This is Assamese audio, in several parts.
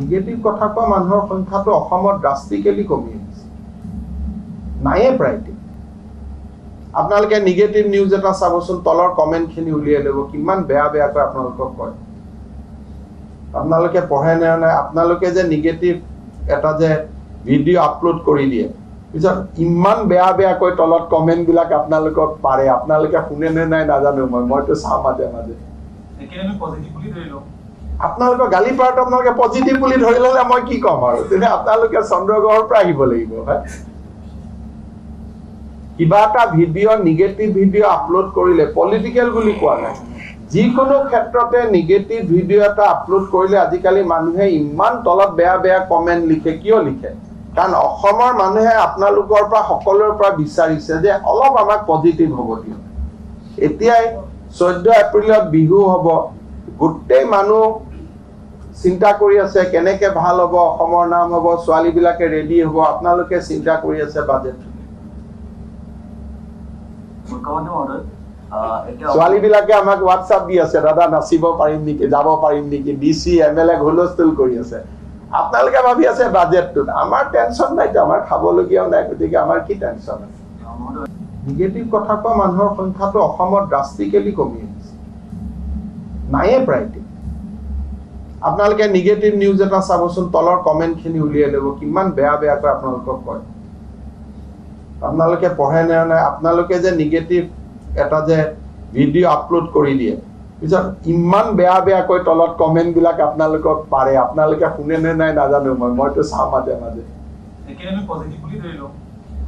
নিগেটিভ কথা কোৱা মানুহৰ সংখ্যাটো অসমত ড্ৰাষ্টিকেলি কমি আহিছে নাইয়ে প্ৰায়টি আপোনালোকে নিগেটিভ নিউজ এটা চাবচোন তলৰ কমেণ্টখিনি উলিয়াই ল'ব কিমান বেয়া বেয়াকৈ আপোনালোকক কয় আপোনালোকে পঢ়ে নে নাই আপোনালোকে যে নিগেটিভ এটা যে ভিডিঅ' আপলোড কৰি দিয়ে পিছত ইমান বেয়া বেয়াকৈ তলত কমেণ্টবিলাক আপোনালোকক পাৰে আপোনালোকে শুনে নে নাই নাজানো মইতো চাওঁ মাজে মাজে আপোনালোকৰ গালি পাৰাটো আপোনালোকে পজিটিভ বুলি ধৰি ল'লে মই কি ক'ম আৰু তেনে আপোনালোকে চন্দ্ৰগ্ৰহৰ পৰা আহিব লাগিব কিবা এটা ভিডিঅ' নিগেটিভ ভিডিঅ' আপলোড কৰিলে পলিটিকেল বুলি কোৱা নাই যিকোনো ক্ষেত্ৰতে নিগেটিভ ভিডিঅ' এটা আপলোড কৰিলে আজিকালি মানুহে ইমান তলত বেয়া বেয়া কমেণ্ট লিখে কিয় লিখে কাৰণ অসমৰ মানুহে আপোনালোকৰ পৰা সকলোৰ পৰা বিচাৰিছে যে অলপ আমাক পজিটিভ হ'ব দিয়ক এতিয়াই 14 এপ্ৰিলত বিহু হ'ব গোটেই মানুহ চিন্তা কৰি আছে কেনেকে ভাল হ'ব অসমৰ নাম হ'ব ছোৱালীবিলাকে ৰেডি হ'ব আপোনালোকে চিন্তা কৰি আছে বাজেট ছোৱালীবিলাকে আমাক হোৱাটছআপ দি আছে দাদা নাচিব পাৰিম নেকি যাব পাৰিম নেকি ডিচি এমএলএ হুলস্থুল কৰি আছে আপোনালোকে ভাবি আছে বাজেটটোত আমাৰ টেনচন নাইতো আমাৰ খাবলগীয়াও নাই গতিকে আমাৰ কি টেনচন আছে নিগেটিভ কথা কোৱা মানুহৰ সংখ্যাটো অসমত ড্ৰাষ্টিকেলি কমি আহিছে নাইয়ে প্ৰায়টি আপোনালোকে নিগেটিভ নিউজ এটা চাবচোন তলৰ কমেণ্টখিনি উলিয়াই ল'ব কিমান বেয়া বেয়াকৈ আপোনালোকক কয় আপোনালোকে পঢ়ে নে নাই আপোনালোকে যে নিগেটিভ এটা যে ভিডিঅ' আপলোড কৰি দিয়ে পিছত ইমান বেয়া বেয়াকৈ তলত কমেণ্টবিলাক আপোনালোকক পাৰে আপোনালোকে শুনে নে নাই নাজানো মইতো চাওঁ মাজে মাজে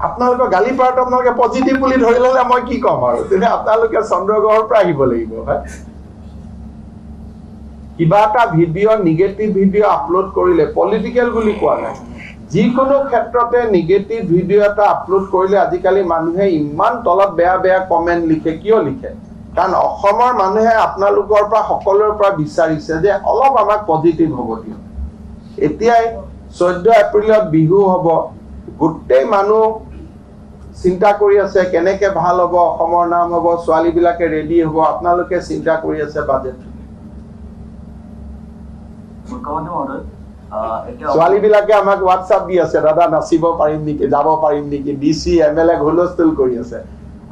আপোনালোকৰ গালি পাৰাটো আপোনালোকে পজিটিভ বুলি ধৰি ল'লে মই কি ক'ম আৰু তেনে আপোনালোকে চন্দ্ৰগ্ৰহৰ পৰা আহিব লাগিব কিবা এটা ভিডিঅ' নিগেটিভ ভিডিঅ' আপলোড কৰিলে পলিটিকেল বুলি কোৱা নাই যিকোনো ক্ষেত্ৰতে নিগেটিভ ভিডিঅ' এটা আপলোড কৰিলে আজিকালি মানুহে ইমান তলত বেয়া বেয়া কমেণ্ট লিখে কিয় লিখে কাৰণ অসমৰ মানুহে আপোনালোকৰ পৰা সকলোৰ পৰা বিচাৰিছে যে অলপ আমাক পজিটিভ হ'ব দিয়ক এতিয়াই 14 এপ্ৰিলত বিহু হ'ব গোটেই মানুহ চিন্তা কৰি আছে কেনেকে ভাল হ'ব অসমৰ নাম হ'ব ছোৱালীবিলাকে ৰেডি হ'ব আপোনালোকে চিন্তা কৰি আছে বাজেট ছোৱালীবিলাকে আমাক হোৱাটছআপ দি আছে দাদা নাচিব পাৰিম নেকি যাব পাৰিম নেকি ডিচি এমএলএ হুলস্থুল কৰি আছে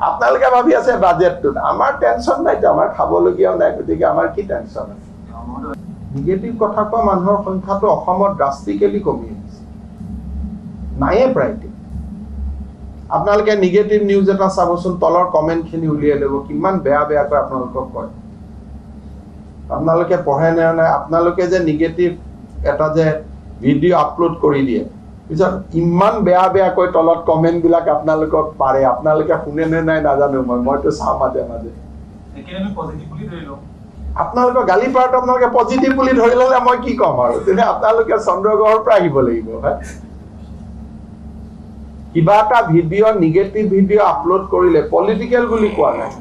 আপোনালোকে ভাবি আছে বাজেটটোত আমাৰ টেনচন নাইতো আমাৰ খাবলগীয়াও নাই গতিকে আমাৰ কি টেনচন আছে নিগেটিভ কথা কোৱা মানুহৰ সংখ্যাটো অসমত ড্ৰাষ্টিকেলি কমি আহিছে নাইয়ে প্ৰায়টি আপোনালোকে নিগেটিভ নিউজ এটা চাবচোন তলৰ কমেণ্টখিনি উলিয়াই ল'ব কিমান বেয়া বেয়াকৈ আপোনালোকক কয় আপোনালোকে পঢ়ে নে নাই আপোনালোকে যে নিগেটিভ এটা যে ভিডিঅ' আপলোড কৰি দিয়ে পিছত ইমান বেয়া বেয়াকৈ তলত কমেণ্টবিলাক আপোনালোকক পাৰে আপোনালোকে শুনে নে নাই নাজানো মইতো চাওঁ মাজে মাজে আপোনালোকৰ গালি পাৰাটো আপোনালোকে পজিটিভ বুলি ধৰি ল'লে মই কি ক'ম আৰু তেনে আপোনালোকে চন্দ্ৰগ্ৰহৰ পৰা আহিব লাগিব কিবা এটা ভিডিঅ' নিগেটিভ ভিডিঅ' আপলোড কৰিলে পলিটিকেল বুলি কোৱা নাই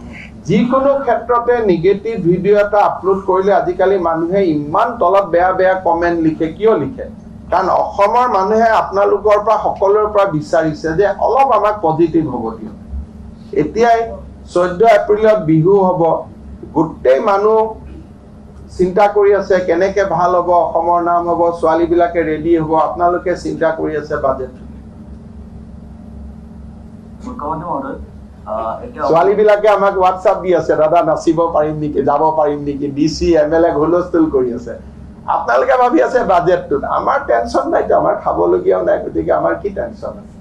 যিকোনো ক্ষেত্ৰতে নিগেটিভ ভিডিঅ' এটা আপলোড কৰিলে আজিকালি মানুহে ইমান তলত বেয়া বেয়া কমেণ্ট লিখে কিয় লিখে কাৰণ অসমৰ মানুহে আপোনালোকৰ পৰা সকলোৰ পৰা বিচাৰিছে যে অলপ আমাক পজিটিভ হ'ব দিয়ক এতিয়াই 14 এপ্ৰিলত বিহু হ'ব গোটেই মানুহ চিন্তা কৰি আছে কেনেকে ভাল হ'ব অসমৰ নাম হ'ব ছোৱালীবিলাকে ৰেডি হ'ব আপোনালোকে চিন্তা কৰি আছে বাজেট ছোৱালীবিলাকে আমাক হোৱাটছআপ দি আছে দাদা নাচিব পাৰিম নেকি যাব পাৰিম নেকি ডিচি এমএলএ হুলস্থুল কৰি আছে আপোনালোকে ভাবি আছে বাজেটটোত আমাৰ টেনচন নাইতো আমাৰ খাবলগীয়াও নাই গতিকে আমাৰ কি টেনচন আছে